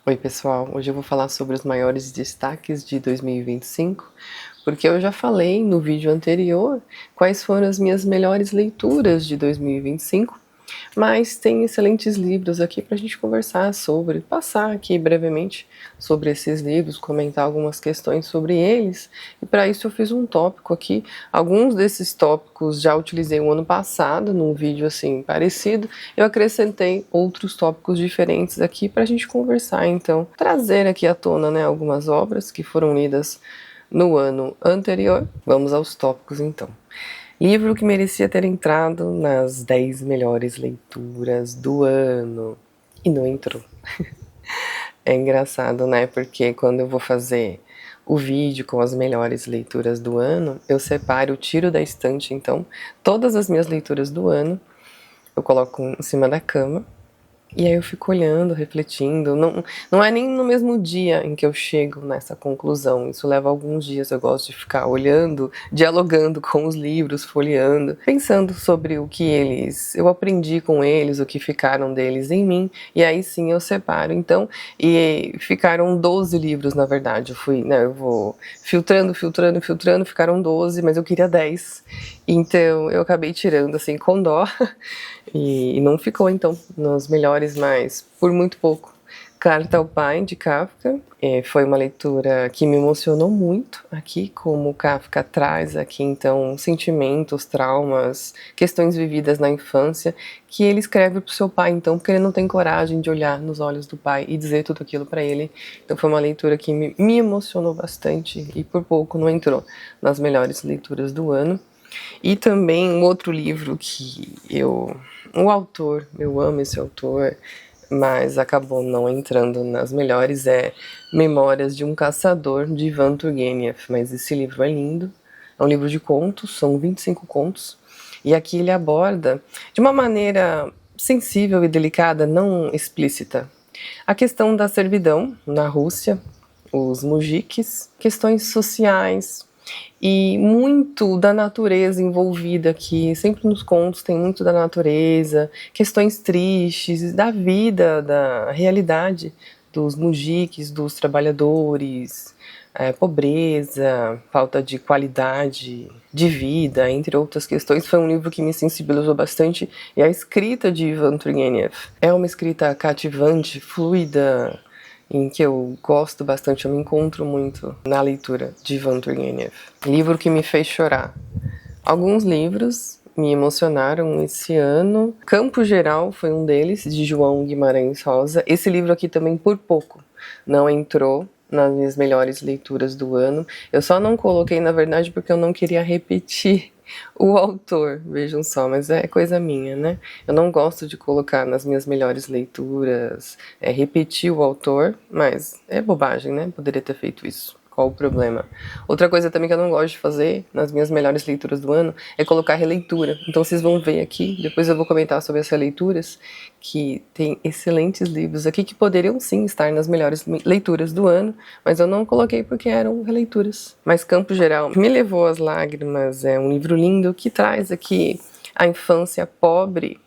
Oi pessoal, hoje eu vou falar sobre os maiores destaques de 2025, porque eu já falei no vídeo anterior quais foram as minhas melhores leituras de 2025, mas tem excelentes livros aqui para a gente conversar sobre, passar aqui brevemente sobre esses livros, comentar algumas questões sobre eles, e para isso eu fiz um tópico aqui. Alguns desses tópicos já utilizei o ano passado, num vídeo assim parecido, eu acrescentei outros tópicos diferentes aqui para a gente conversar, então, trazer aqui à tona, né, algumas obras que foram lidas no ano anterior. Vamos aos tópicos então. Livro que merecia ter entrado nas 10 melhores leituras do ano e não entrou. É engraçado, né? Porque quando eu vou fazer o vídeo com as melhores leituras do ano, eu separo, tiro da estante, então, todas as minhas leituras do ano, eu coloco em cima da cama. E aí eu fico olhando, refletindo. Não é nem no mesmo dia em que eu chego nessa conclusão. Isso leva alguns dias. Eu gosto de ficar olhando, dialogando com os livros, folheando, pensando sobre o que eu aprendi com eles, o que ficaram deles em mim. E aí sim eu separo. Então, e ficaram 12 livros, na verdade. Eu vou filtrando, ficaram 12, mas eu queria 10. Então eu acabei tirando assim com dó. E não ficou, então, nos melhores, mas por muito pouco. Carta ao Pai, de Kafka, foi uma leitura que me emocionou muito aqui, como Kafka traz aqui, então, sentimentos, traumas, questões vividas na infância, que ele escreve para o seu pai, então, porque ele não tem coragem de olhar nos olhos do pai e dizer tudo aquilo para ele. Então foi uma leitura que me emocionou bastante e por pouco não entrou nas melhores leituras do ano. E também um outro livro que o autor, eu amo esse autor, mas acabou não entrando nas melhores, é Memórias de um Caçador, de Ivan Turgenev. Mas esse livro é lindo, é um livro de contos, são 25 contos, e aqui ele aborda de uma maneira sensível e delicada, não explícita, a questão da servidão na Rússia, os mujiques, questões sociais, e muito da natureza envolvida aqui. Sempre nos contos tem muito da natureza, questões tristes, da vida, da realidade dos mujiques, dos trabalhadores, pobreza, falta de qualidade de vida, entre outras questões. Foi um livro que me sensibilizou bastante, e a escrita de Ivan Turgenev é uma escrita cativante, fluida, em que eu gosto bastante, eu me encontro muito na leitura de Ivan Turgenev. Livro que me fez chorar. Alguns livros me emocionaram esse ano. Campo Geral foi um deles, de João Guimarães Rosa. Esse livro aqui também, por pouco, não entrou nas minhas melhores leituras do ano. Eu só não coloquei, na verdade, porque eu não queria repetir o autor, vejam só, mas é coisa minha, né? Eu não gosto de colocar nas minhas melhores leituras, repetir o autor, mas é bobagem, né? Poderia ter feito isso. Qual o problema? Outra coisa também que eu não gosto de fazer nas minhas melhores leituras do ano é colocar releitura. Então vocês vão ver aqui, depois eu vou comentar sobre as releituras, que tem excelentes livros aqui que poderiam sim estar nas melhores leituras do ano, mas eu não coloquei porque eram releituras. Mas Campo Geral me levou às lágrimas, é um livro lindo que traz aqui a infância pobre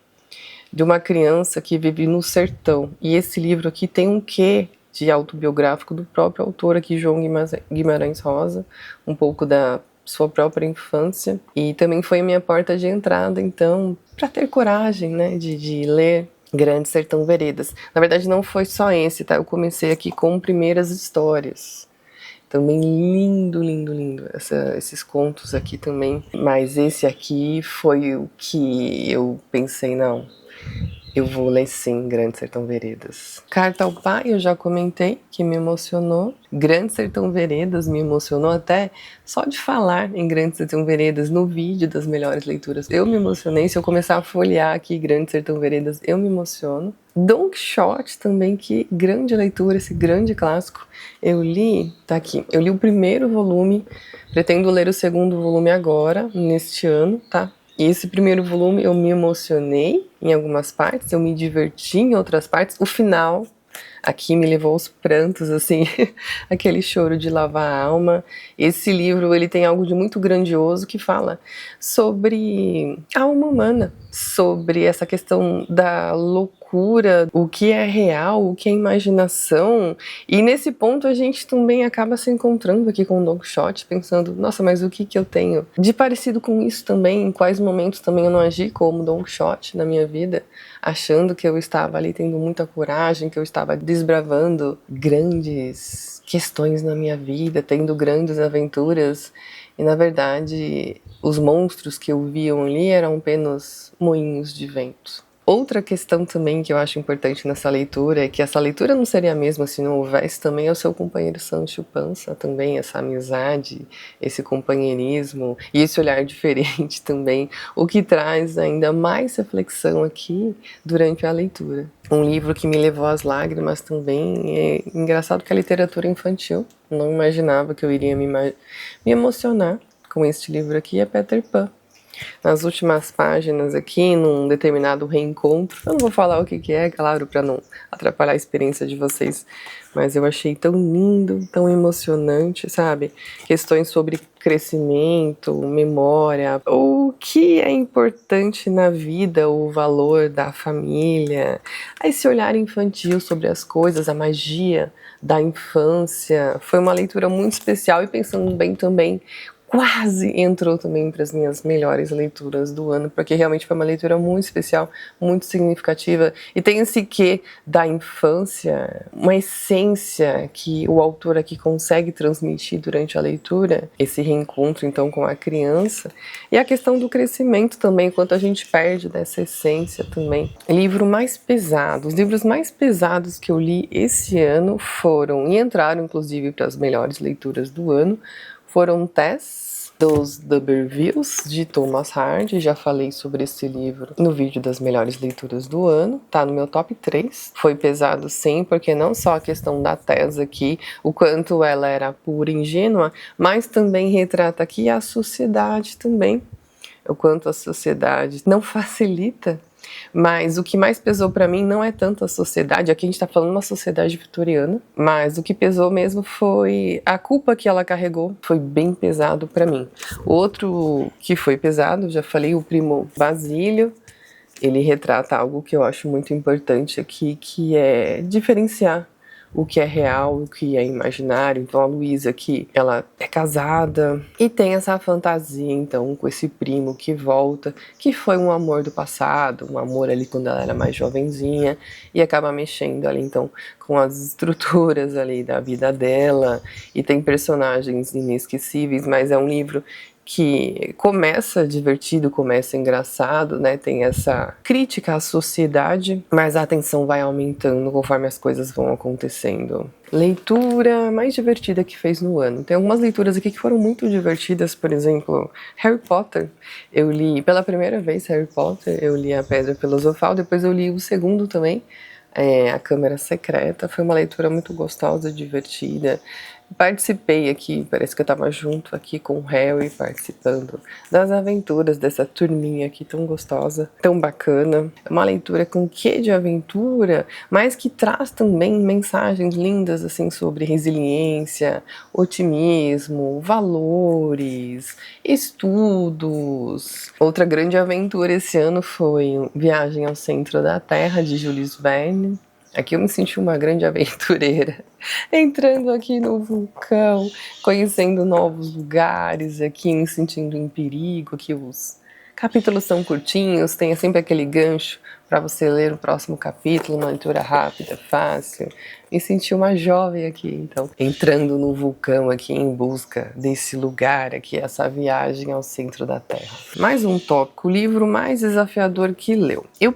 de uma criança que vive no sertão. E esse livro aqui tem um quê de autobiográfico do próprio autor aqui, João Guimarães Rosa, um pouco da sua própria infância, e também foi a minha porta de entrada, então, para ter coragem, né, de ler Grande Sertão Veredas. Na verdade, não foi só esse, tá? Eu comecei aqui com Primeiras Histórias. Também lindo, lindo, lindo. Esses contos aqui também. Mas esse aqui foi o que eu pensei, não, eu vou ler sim Grande Sertão Veredas. Carta ao Pai, eu já comentei, que me emocionou. Grande Sertão Veredas me emocionou até só de falar em Grande Sertão Veredas no vídeo das melhores leituras. Eu me emocionei. Se eu começar a folhear aqui Grande Sertão Veredas, eu me emociono. Don Quixote também, que grande leitura, esse grande clássico. Eu li, tá aqui, eu li o primeiro volume, pretendo ler o segundo volume agora, neste ano, tá? E esse primeiro volume eu me emocionei em algumas partes, eu me diverti em outras partes. O final, aqui me levou aos prantos, assim, aquele choro de lavar a alma. Esse livro, ele tem algo de muito grandioso que fala sobre a alma humana, sobre essa questão da loucura, o que é real, o que é imaginação, e nesse ponto a gente também acaba se encontrando aqui com o Don Quixote, pensando, nossa, mas o que eu tenho de parecido com isso também, em quais momentos também eu não agi como Don Quixote na minha vida, achando que eu estava ali tendo muita coragem, que eu estava desbravando grandes questões na minha vida, tendo grandes aventuras, e na verdade os monstros que eu viam ali eram apenas moinhos de vento. Outra questão também que eu acho importante nessa leitura é que essa leitura não seria a mesma se não houvesse também o seu companheiro Sancho Panza, também essa amizade, esse companheirismo e esse olhar diferente também, o que traz ainda mais reflexão aqui durante a leitura. Um livro que me levou às lágrimas também, é engraçado que a literatura infantil, não imaginava que eu iria me emocionar com este livro aqui, é Peter Pan. Nas últimas páginas aqui, num determinado reencontro, eu não vou falar o que é, claro, para não atrapalhar a experiência de vocês, mas eu achei tão lindo, tão emocionante, sabe? Questões sobre crescimento, memória, o que é importante na vida, o valor da família, esse olhar infantil sobre as coisas, a magia da infância. Foi uma leitura muito especial e pensando bem também, quase entrou também para as minhas melhores leituras do ano, porque realmente foi uma leitura muito especial, muito significativa, e tem esse quê da infância, uma essência que o autor aqui consegue transmitir durante a leitura, esse reencontro então com a criança, e a questão do crescimento também, quanto a gente perde dessa essência também. Livro mais pesado, os livros mais pesados que eu li esse ano foram, e entraram inclusive para as melhores leituras do ano, foram Tess, dos D'Urbervilles, de Thomas Hardy. Já falei sobre esse livro no vídeo das melhores leituras do ano. Tá no meu top 3. Foi pesado sim, porque não só a questão da Tess aqui, o quanto ela era pura e ingênua, mas também retrata aqui a sociedade também. O quanto a sociedade não facilita. Mas o que mais pesou pra mim não é tanto a sociedade, aqui a gente tá falando uma sociedade vitoriana, mas o que pesou mesmo foi a culpa que ela carregou, foi bem pesado pra mim. Outro que foi pesado, já falei, o Primo Basílio, ele retrata algo que eu acho muito importante aqui, que é diferenciar o que é real, o que é imaginário. Então a Luísa aqui, ela é casada e tem essa fantasia então com esse primo que volta, que foi um amor do passado, um amor ali quando ela era mais jovenzinha, e acaba mexendo ali então com as estruturas ali da vida dela, e tem personagens inesquecíveis, mas é um livro que começa divertido, começa engraçado, né? Tem essa crítica à sociedade, mas a tensão vai aumentando conforme as coisas vão acontecendo. Leitura mais divertida que fez no ano. Tem algumas leituras aqui que foram muito divertidas, por exemplo, Harry Potter. Eu li pela primeira vez Harry Potter, eu li A Pedra Filosofal, depois eu li o segundo também, A Câmara Secreta. Foi uma leitura muito gostosa, divertida. Participei aqui, parece que eu estava junto aqui com o Harry, participando das aventuras dessa turminha aqui tão gostosa, tão bacana. É uma leitura com quê de aventura, mas que traz também mensagens lindas assim sobre resiliência, otimismo, valores, estudos. Outra grande aventura esse ano foi Viagem ao Centro da Terra, de Jules Verne. Aqui eu me senti uma grande aventureira, entrando aqui no vulcão, conhecendo novos lugares aqui, me sentindo em perigo, que os capítulos são curtinhos, tem sempre aquele gancho para você ler o próximo capítulo, uma leitura rápida, fácil. Me senti uma jovem aqui, então, entrando no vulcão aqui em busca desse lugar aqui, essa viagem ao centro da Terra. Mais um tópico, o livro mais desafiador que leu. Eu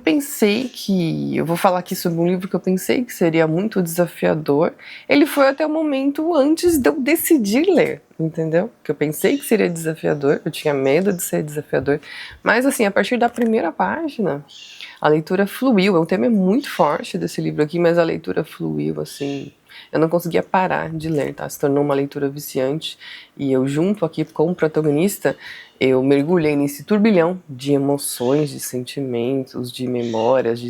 vou falar aqui sobre um livro que eu pensei que seria muito desafiador. Ele foi até o momento antes de eu decidir ler, entendeu? Que eu pensei que seria desafiador, eu tinha medo de ser desafiador, mas assim, a partir da primeira página, a leitura fluiu. O tema é muito forte desse livro aqui, mas a leitura fluiu, assim, eu não conseguia parar de ler, tá? Se tornou uma leitura viciante, e eu junto aqui com o protagonista, Eu mergulhei nesse turbilhão de emoções, de sentimentos, de memórias, de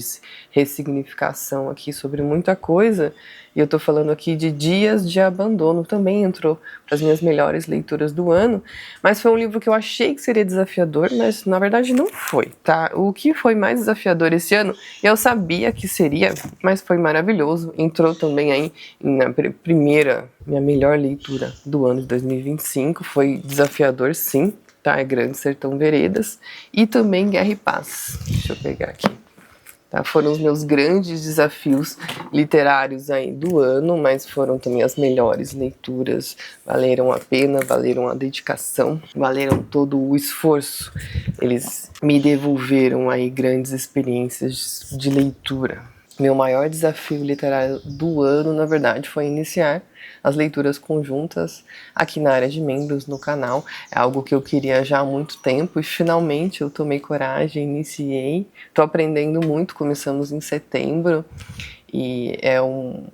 ressignificação aqui sobre muita coisa. E eu tô falando aqui de Dias de Abandono, também entrou para as minhas melhores leituras do ano, mas foi um livro que eu achei que seria desafiador, mas na verdade não foi, tá? O que foi mais desafiador esse ano, eu sabia que seria, mas foi maravilhoso. Entrou também aí na minha melhor leitura do ano de 2025, foi desafiador sim, tá? É Grande Sertão Veredas, e também Guerra e Paz. Deixa eu pegar aqui. Tá, foram os meus grandes desafios literários aí do ano, mas foram também as melhores leituras, valeram a pena, valeram a dedicação, valeram todo o esforço. Eles me devolveram aí grandes experiências de leitura. Meu maior desafio literário do ano, na verdade, foi iniciar as leituras conjuntas aqui na área de membros no canal. É algo que eu queria já há muito tempo e finalmente eu tomei coragem, iniciei. Estou aprendendo muito, começamos em setembro e é um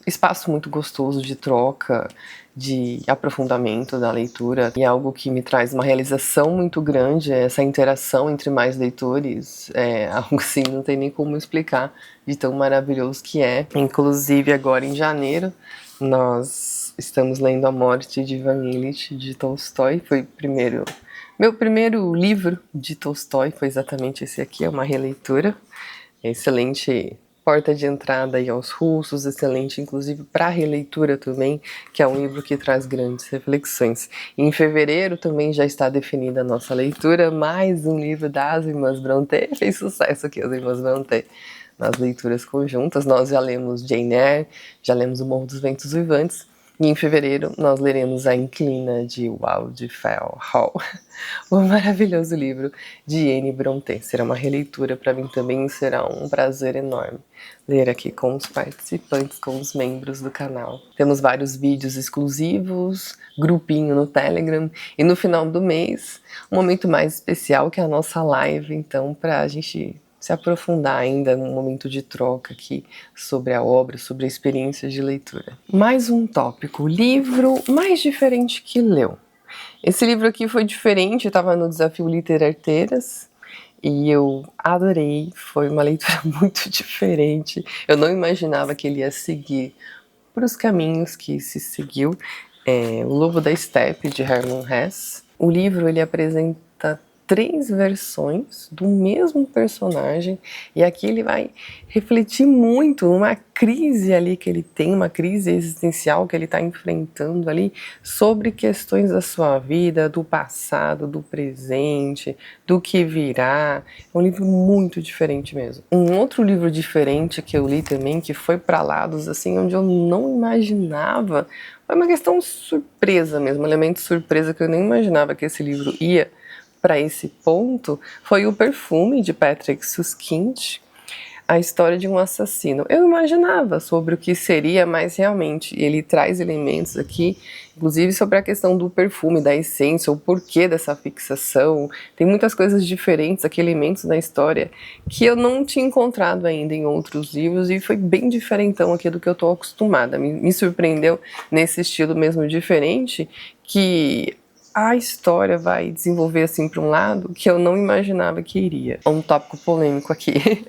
espaço muito gostoso de troca, de aprofundamento da leitura, e algo que me traz uma realização muito grande. Essa interação entre mais leitores é algo assim, não tem nem como explicar de tão maravilhoso que é. Inclusive agora em janeiro nós estamos lendo A Morte de Ivan Ilitch de Tolstói. Foi meu primeiro livro de Tolstói, foi exatamente esse aqui, é uma releitura, excelente porta de entrada aí aos russos, excelente inclusive para releitura também, que é um livro que traz grandes reflexões. E em fevereiro também já está definida a nossa leitura, mais um livro das Irmãs Brontë, fez sucesso aqui as Irmãs Brontë nas leituras conjuntas. Nós já lemos Jane Eyre, já lemos O Morro dos Ventos Uivantes, e em fevereiro nós leremos A Inclina de Wildfell Hall, o maravilhoso livro de Anne Brontë. Será uma releitura para mim também, será um prazer enorme ler aqui com os participantes, com os membros do canal. Temos vários vídeos exclusivos, grupinho no Telegram, e no final do mês, um momento mais especial que é a nossa live, então, para a gente se aprofundar ainda num momento de troca aqui sobre a obra, sobre a experiência de leitura. Mais um tópico, o livro mais diferente que leu. Esse livro aqui foi diferente, eu estava no Desafio Literarteiras e eu adorei, foi uma leitura muito diferente. Eu não imaginava que ele ia seguir por os caminhos que se seguiu. O Lobo da Estepe, de Hermann Hesse. O livro ele apresenta 3 versões do mesmo personagem, e aqui ele vai refletir muito numa crise ali que ele tem, uma crise existencial que ele está enfrentando ali, sobre questões da sua vida, do passado, do presente, do que virá. É um livro muito diferente mesmo. Um outro livro diferente que eu li também, que foi para lados assim, onde eu não imaginava, foi uma questão surpresa mesmo, um elemento surpresa que eu nem imaginava que esse livro ia para esse ponto, foi O Perfume, de Patrick Suskind, a história de um assassino. Eu imaginava sobre o que seria, mas realmente ele traz elementos aqui, inclusive sobre a questão do perfume, da essência, o porquê dessa fixação. Tem muitas coisas diferentes aqui, elementos da história, que eu não tinha encontrado ainda em outros livros, e foi bem diferentão aqui do que eu estou acostumada. Me surpreendeu nesse estilo mesmo diferente, que a história vai desenvolver assim para um lado que eu não imaginava que iria. Um tópico polêmico aqui.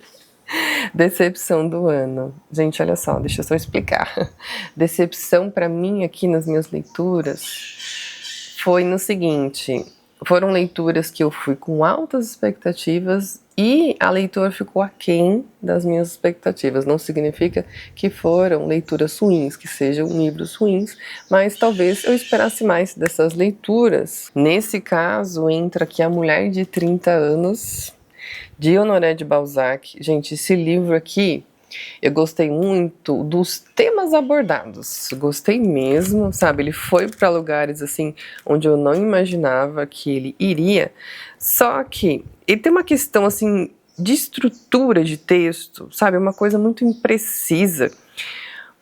Decepção do ano. Gente, olha só, deixa eu só explicar. Decepção para mim aqui nas minhas leituras foi no seguinte: foram leituras que eu fui com altas expectativas e a leitura ficou aquém das minhas expectativas. Não significa que foram leituras ruins, que sejam livros ruins, mas talvez eu esperasse mais dessas leituras. Nesse caso, entra aqui A Mulher de 30 Anos, de Honoré de Balzac. Gente, esse livro aqui, eu gostei muito dos temas abordados, gostei mesmo, sabe? Ele foi para lugares assim onde eu não imaginava que ele iria, só que ele tem uma questão assim de estrutura de texto, sabe? Uma coisa muito imprecisa,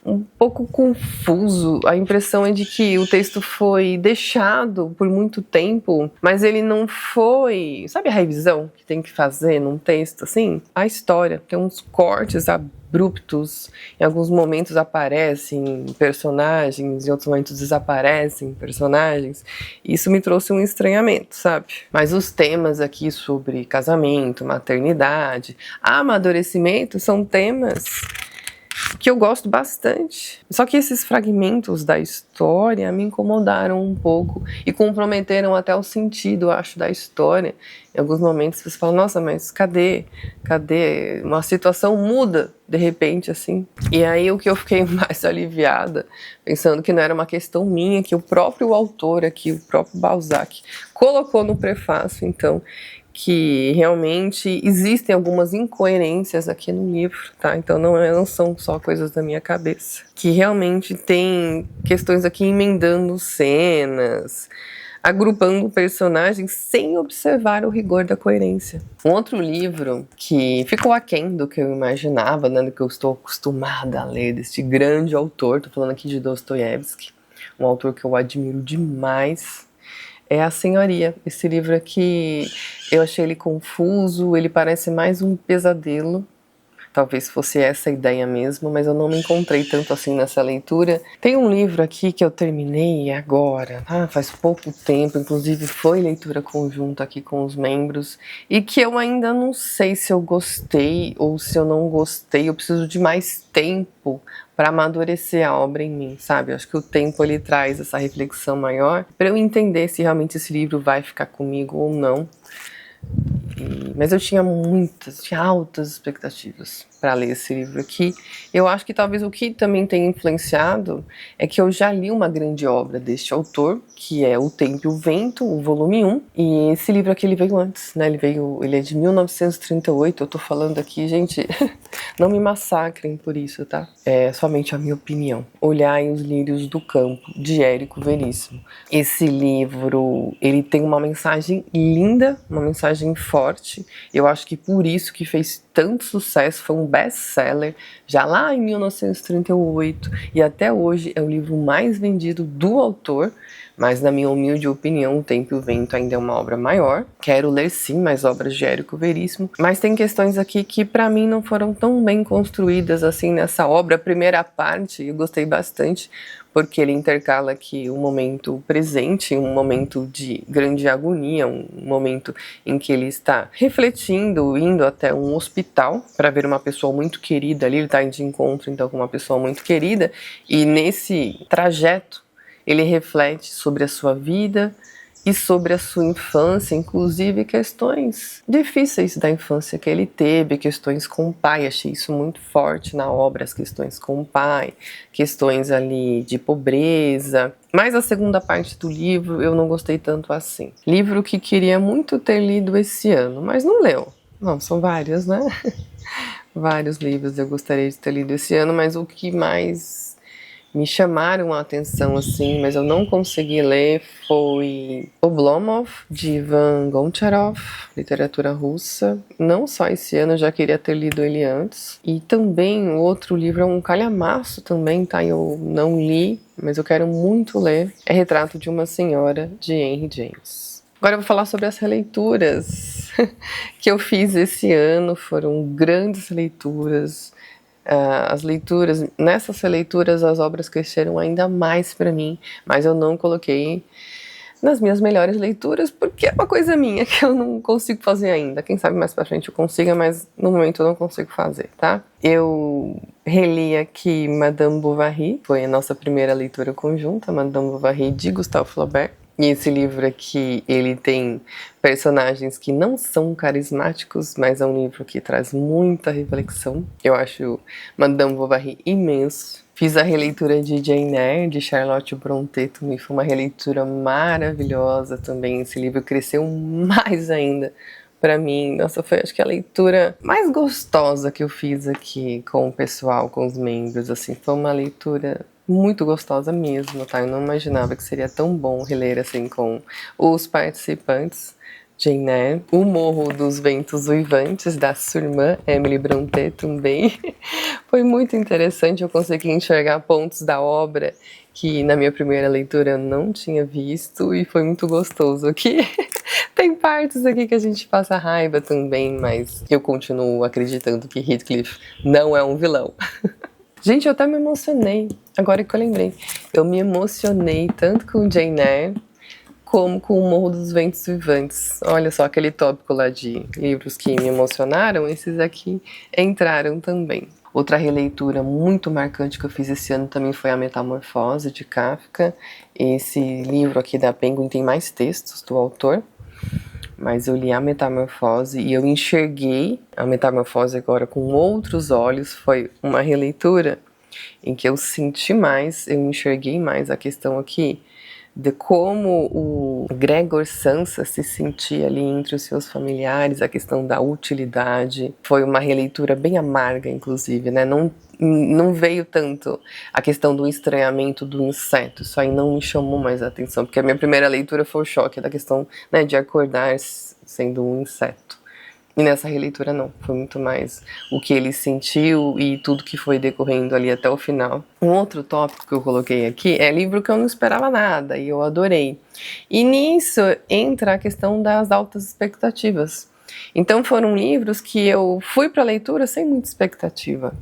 um pouco confuso. A impressão é de que o texto foi deixado por muito tempo, mas ele não foi... Sabe a revisão que tem que fazer num texto assim? A história tem uns cortes abruptos, em alguns momentos aparecem personagens, em outros momentos desaparecem personagens. Isso me trouxe um estranhamento, sabe? Mas os temas aqui sobre casamento, maternidade, amadurecimento são temas que eu gosto bastante. Só que esses fragmentos da história me incomodaram um pouco e comprometeram até o sentido, eu acho, da história. Em alguns momentos você fala, nossa, mas cadê? Cadê? Uma situação muda de repente, assim. E aí o que eu fiquei mais aliviada, pensando que não era uma questão minha, que o próprio autor aqui, o próprio Balzac, colocou no prefácio, então, que realmente existem algumas incoerências aqui no livro, tá? Então não são só coisas da minha cabeça. Que realmente tem questões aqui emendando cenas, agrupando personagens sem observar o rigor da coerência. Um outro livro que ficou aquém do que eu imaginava, né, do que eu estou acostumada a ler, deste grande autor, tô falando aqui de Dostoiévski, um autor que eu admiro demais, é A Senhoria. Esse livro aqui, eu achei ele confuso, ele parece mais um pesadelo. Talvez fosse essa a ideia mesmo, mas eu não me encontrei tanto assim nessa leitura. Tem um livro aqui que eu terminei agora, faz pouco tempo, inclusive foi leitura conjunta aqui com os membros, e que eu ainda não sei se eu gostei ou se eu não gostei. Eu preciso de mais tempo para amadurecer a obra em mim, sabe? Eu acho que o tempo ele traz essa reflexão maior para eu entender se realmente esse livro vai ficar comigo ou não. Mas eu tinha altas expectativas para ler esse livro aqui. Eu acho que talvez o que também tenha influenciado é que eu já li uma grande obra deste autor, que é O Tempo e o Vento, o volume 1, e esse livro aqui ele veio antes, né? Ele é de 1938, eu tô falando aqui, gente, não me massacrem por isso, tá? É somente a minha opinião. Olhai os Lírios do Campo, de Érico Veríssimo. Esse livro, ele tem uma mensagem linda, uma mensagem forte. Eu acho que por isso que fez tanto sucesso, foi um best-seller já lá em 1938 e até hoje é o livro mais vendido do autor, mas na minha humilde opinião O Tempo e o Vento ainda é uma obra maior. Quero ler sim mais obras de Érico Veríssimo, mas tem questões aqui que para mim não foram tão bem construídas assim nessa obra. A primeira parte eu gostei bastante, porque ele intercala aqui um momento presente, um momento de grande agonia, um momento em que ele está refletindo, indo até um hospital para ver uma pessoa muito querida ali, ele está de encontro então com uma pessoa muito querida, e nesse trajeto ele reflete sobre a sua vida e sobre a sua infância, inclusive questões difíceis da infância que ele teve, questões com o pai. Achei isso muito forte na obra, as questões com o pai, questões ali de pobreza. Mas a segunda parte do livro eu não gostei tanto assim. Livro que queria muito ter lido esse ano, mas não leu. Não, são vários, né? Vários livros eu gostaria de ter lido esse ano, mas o que mais me chamaram a atenção, assim, mas eu não consegui ler, foi Oblomov, de Ivan Goncharov, literatura russa. Não só esse ano, eu já queria ter lido ele antes. E também o outro livro é um calhamaço também, tá? Eu não li, mas eu quero muito ler. É Retrato de uma Senhora, de Henry James. Agora eu vou falar sobre as releituras que eu fiz esse ano. Foram grandes leituras. As leituras, nessas releituras as obras cresceram ainda mais para mim, mas eu não coloquei nas minhas melhores leituras porque é uma coisa minha que eu não consigo fazer ainda. Quem sabe mais pra frente eu consiga, mas no momento eu não consigo fazer, tá? Eu reli aqui Madame Bovary, foi a nossa primeira leitura conjunta, Madame Bovary de Gustave Flaubert. E esse livro aqui, ele tem personagens que não são carismáticos, mas é um livro que traz muita reflexão. Eu acho Madame Bovary imenso. Fiz a releitura de Jane Eyre, de Charlotte Brontë, também foi uma releitura maravilhosa também. Esse livro cresceu mais ainda para mim. Nossa, foi acho que a leitura mais gostosa que eu fiz aqui com o pessoal, com os membros, assim. Foi uma leitura muito gostosa mesmo, tá? Eu não imaginava que seria tão bom reler assim com os participantes. Jane Eyre, O Morro dos Ventos Uivantes, da sua irmã, Emily Brontë, também. Foi muito interessante, eu consegui enxergar pontos da obra que na minha primeira leitura eu não tinha visto, e foi muito gostoso aqui Tem partes aqui que a gente passa raiva também, mas eu continuo acreditando que Heathcliff não é um vilão. Gente, eu até me emocionei, agora que eu lembrei. Eu me emocionei tanto com Jane Eyre, como com o Morro dos Ventos Vivantes. Olha só, aquele tópico lá de livros que me emocionaram, esses aqui entraram também. Outra releitura muito marcante que eu fiz esse ano também foi A Metamorfose, de Kafka. Esse livro aqui da Penguin tem mais textos do autor, mas eu li A Metamorfose e eu enxerguei a Metamorfose agora com outros olhos. Foi uma releitura em que eu senti mais, eu enxerguei mais a questão aqui de como o Gregor Samsa se sentia ali entre os seus familiares, a questão da utilidade. Foi uma releitura bem amarga, inclusive, né? Não veio tanto a questão do estranhamento do inseto, isso aí não me chamou mais a atenção, porque a minha primeira leitura foi o choque da questão, né, de acordar sendo um inseto. E nessa releitura não, foi muito mais o que ele sentiu e tudo que foi decorrendo ali até o final. Um outro tópico que eu coloquei aqui é livro que eu não esperava nada e eu adorei. E nisso entra a questão das altas expectativas. Então foram livros que eu fui para a leitura sem muita expectativa.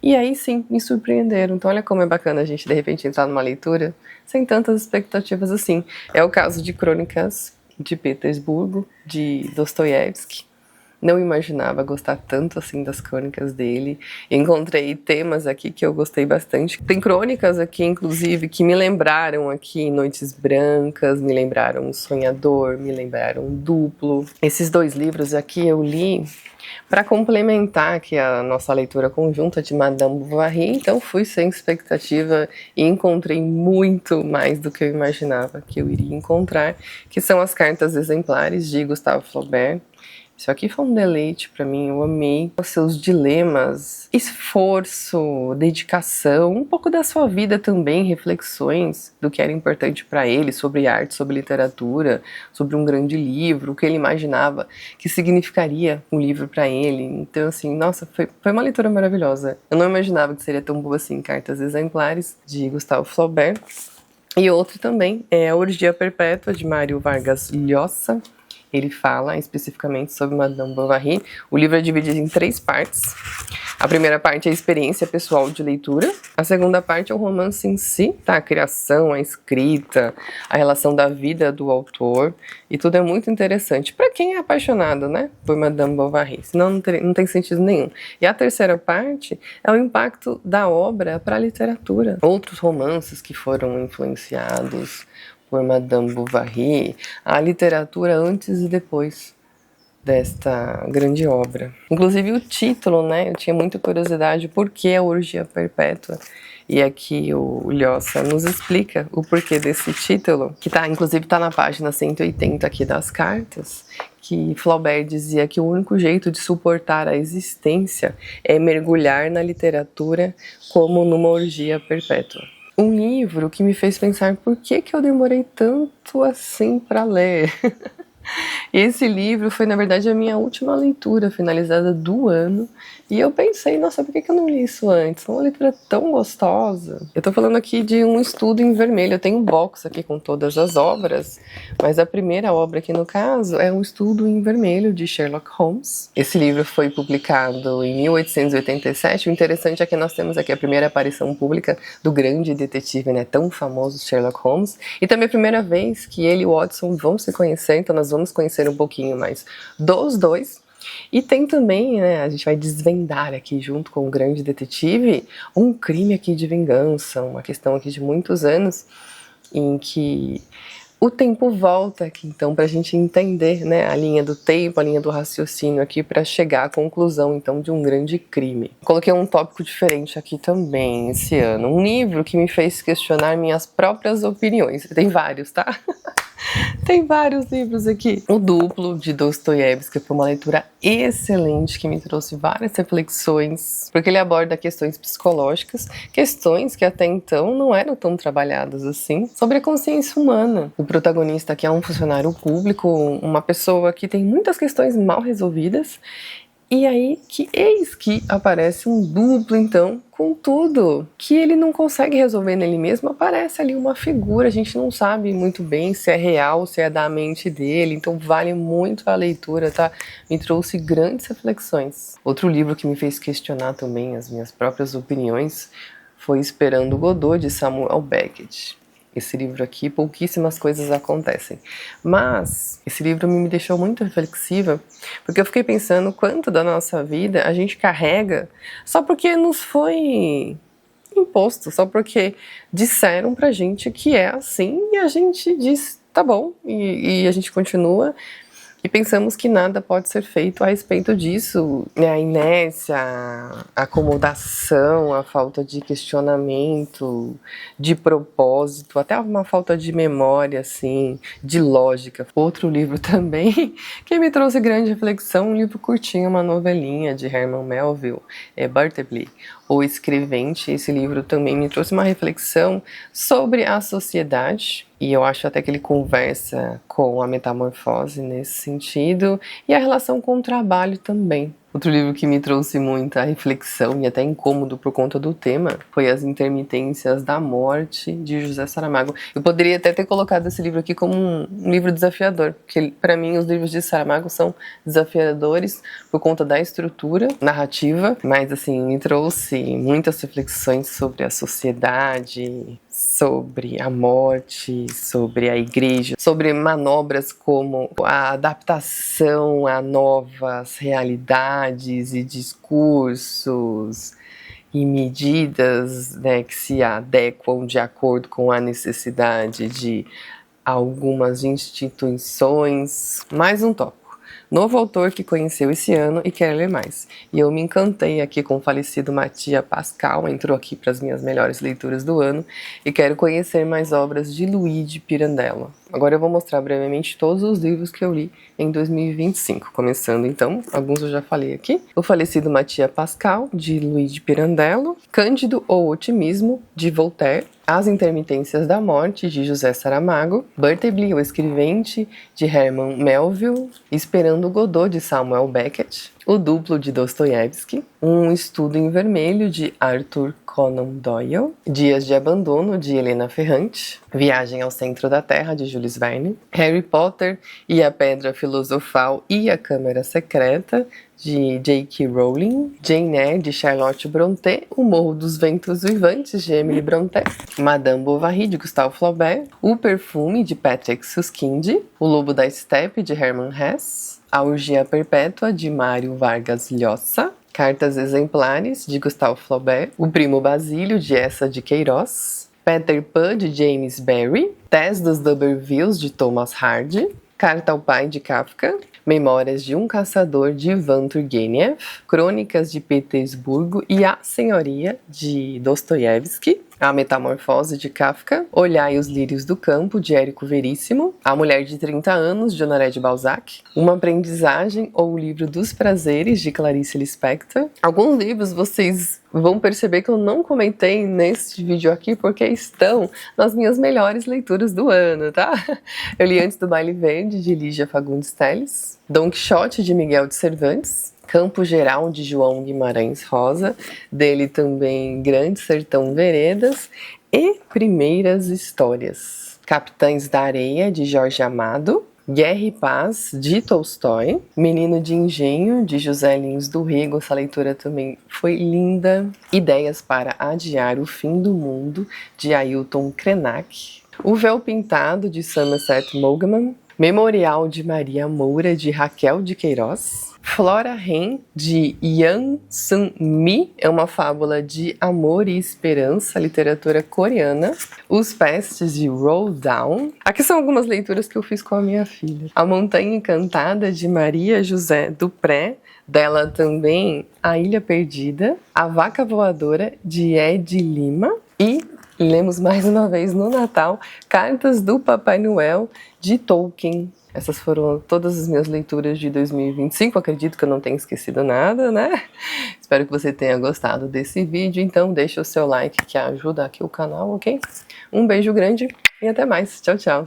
E aí sim, me surpreenderam. Então olha como é bacana a gente de repente entrar numa leitura sem tantas expectativas assim. É o caso de Crônicas de Petersburgo, de Dostoiévski. Não imaginava gostar tanto assim das crônicas dele. Encontrei temas aqui que eu gostei bastante. Tem crônicas aqui, inclusive, que me lembraram aqui Noites Brancas, me lembraram Sonhador, me lembraram Duplo. Esses dois livros aqui eu li para complementar aqui a nossa leitura conjunta de Madame Bovary, então fui sem expectativa e encontrei muito mais do que eu imaginava que eu iria encontrar, que são as Cartas Exemplares de Gustave Flaubert. Isso aqui foi um deleite pra mim, eu amei os seus dilemas, esforço, dedicação, um pouco da sua vida também, reflexões do que era importante pra ele, sobre arte, sobre literatura, sobre um grande livro, o que ele imaginava que significaria um livro pra ele. Então assim, nossa, foi uma leitura maravilhosa. Eu não imaginava que seria tão boa assim, Cartas Exemplares, de Gustave Flaubert. E outro também é A Orgia Perpétua, de Mário Vargas Llosa. Ele fala especificamente sobre Madame Bovary. O livro é dividido em 3 partes. A primeira parte é a experiência pessoal de leitura. A segunda parte é o romance em si, tá? A criação, a escrita, a relação da vida do autor. E tudo é muito interessante para quem é apaixonado, né, por Madame Bovary. Senão não tem sentido nenhum. E a terceira parte é o impacto da obra para a literatura. Outros romances que foram influenciados por Madame Bovary, a literatura antes e depois desta grande obra. Inclusive o título, né, eu tinha muita curiosidade por que a Orgia Perpétua, e aqui o Llosa nos explica o porquê desse título, que inclusive tá na página 180 aqui das cartas, que Flaubert dizia que o único jeito de suportar a existência é mergulhar na literatura como numa orgia perpétua. Um livro que me fez pensar por que eu demorei tanto assim para ler. Esse livro foi, na verdade, a minha última leitura finalizada do ano. E eu pensei, nossa, por que eu não li isso antes? É uma leitura tão gostosa. Eu tô falando aqui de um estudo em vermelho. Eu tenho um box aqui com todas as obras, mas a primeira obra aqui, no caso, é um estudo em vermelho de Sherlock Holmes. Esse livro foi publicado em 1887. O interessante é que nós temos aqui a primeira aparição pública do grande detetive, né, tão famoso Sherlock Holmes. E também a primeira vez que ele e o Watson vão se conhecer, então nós vamos conhecer um pouquinho mais dos dois. E tem também, né, a gente vai desvendar aqui junto com o grande detetive um crime aqui de vingança, uma questão aqui de muitos anos em que o tempo volta aqui, então, para a gente entender, né, a linha do tempo, a linha do raciocínio aqui para chegar à conclusão, então, de um grande crime. Coloquei um tópico diferente aqui também esse ano, um livro que me fez questionar minhas próprias opiniões. Tem vários, tá? Tem vários livros aqui. O Duplo, de Dostoiévski, foi uma leitura excelente, que me trouxe várias reflexões, porque ele aborda questões psicológicas, questões que até então não eram tão trabalhadas assim, sobre a consciência humana. O protagonista aqui é um funcionário público, uma pessoa que tem muitas questões mal resolvidas, E aí, eis que aparece um duplo, então, com tudo. Que ele não consegue resolver nele mesmo, aparece ali uma figura, a gente não sabe muito bem se é real, se é da mente dele, então vale muito a leitura, tá? Me trouxe grandes reflexões. Outro livro que me fez questionar também as minhas próprias opiniões foi Esperando Godot, de Samuel Beckett. Esse livro aqui, pouquíssimas coisas acontecem. Mas esse livro me deixou muito reflexiva, porque eu fiquei pensando quanto da nossa vida a gente carrega só porque nos foi imposto, só porque disseram pra gente que é assim e a gente diz, tá bom, e a gente continua. E pensamos que nada pode ser feito a respeito disso, né? A inércia, a acomodação, a falta de questionamento, de propósito, até uma falta de memória, assim, de lógica. Outro livro também que me trouxe grande reflexão, um livro curtinho, uma novelinha de Herman Melville, Bartleby, O Escrevente. Esse livro também me trouxe uma reflexão sobre a sociedade, e eu acho até que ele conversa com a metamorfose nesse sentido, e a relação com o trabalho também. Outro livro que me trouxe muita reflexão e até incômodo por conta do tema foi As Intermitências da Morte, de José Saramago. Eu poderia até ter colocado esse livro aqui como um livro desafiador, porque para mim os livros de Saramago são desafiadores por conta da estrutura narrativa, mas assim, me trouxe muitas reflexões sobre a sociedade, sobre a morte, sobre a igreja, sobre manobras como a adaptação a novas realidades e discursos e medidas, né, que se adequam de acordo com a necessidade de algumas instituições. Mais um tópico. Novo autor que conheceu esse ano e quer ler mais. E eu me encantei aqui com o falecido Mattia Pascal, entrou aqui para as minhas melhores leituras do ano, e quero conhecer mais obras de Luigi Pirandello. Agora eu vou mostrar brevemente todos os livros que eu li em 2025, começando então, alguns eu já falei aqui, o falecido Mattia Pascal, de Luigi Pirandello, Cândido ou Otimismo, de Voltaire, As Intermitências da Morte, de José Saramago, Bartleby, O Escrevente, de Herman Melville, Esperando Godot, de Samuel Beckett, O Duplo, de Dostoiévski, Um Estudo em Vermelho, de Arthur Conan Doyle, Dias de Abandono, de Helena Ferrante, Viagem ao Centro da Terra, de Jules Verne, Harry Potter e a Pedra Filosofal e a Câmara Secreta, de J.K. Rowling, Jane Eyre, de Charlotte Brontë, O Morro dos Ventos Vivantes, de Emily Brontë, Madame Bovary, de Gustave Flaubert, O Perfume, de Patrick Suskind, O Lobo da Steppe, de Hermann Hesse, A Orgia Perpétua, de Mário Vargas Llosa, Cartas Exemplares, de Gustave Flaubert, O Primo Basílio, de Eça de Queiroz, Peter Pan, de James Barrie, Tess dos D'Urbervilles, de Thomas Hardy, Carta ao Pai, de Kafka, Memórias de um Caçador, de Ivan Turgenev, Crônicas de Petersburgo e A Senhoria, de Dostoiévski, A Metamorfose, de Kafka, Olhai os Lírios do Campo, de Érico Veríssimo, A Mulher de 30 Anos, de Honoré de Balzac, Uma Aprendizagem ou O Livro dos Prazeres, de Clarice Lispector. Alguns livros vocês vão perceber que eu não comentei neste vídeo aqui porque estão nas minhas melhores leituras do ano, tá? Eu li Antes do Baile Verde, de Lígia Fagundes Telles, Dom Quixote, de Miguel de Cervantes, Campo Geral, de João Guimarães Rosa, dele também Grande Sertão Veredas e Primeiras Histórias, Capitães da Areia, de Jorge Amado, Guerra e Paz, de Tolstói, Menino de Engenho, de José Lins do Rego, essa leitura também foi linda, Ideias para Adiar o Fim do Mundo, de Ailton Krenak, O Véu Pintado, de Somerset Maugham, Memorial de Maria Moura, de Raquel de Queiroz, Flora Hen, de Yang Sun-mi, é uma fábula de amor e esperança, literatura coreana. Os Pestes, de Roald Dahl. Aqui são algumas leituras que eu fiz com a minha filha. A Montanha Encantada, de Maria José Dupré, dela também A Ilha Perdida. A Vaca Voadora, de Ed Lima. E lemos mais uma vez no Natal Cartas do Papai Noel, de Tolkien. Essas foram todas as minhas leituras de 2025, acredito que eu não tenha esquecido nada, né? Espero que você tenha gostado desse vídeo, então deixa o seu like que ajuda aqui o canal, ok? Um beijo grande e até mais, tchau, tchau!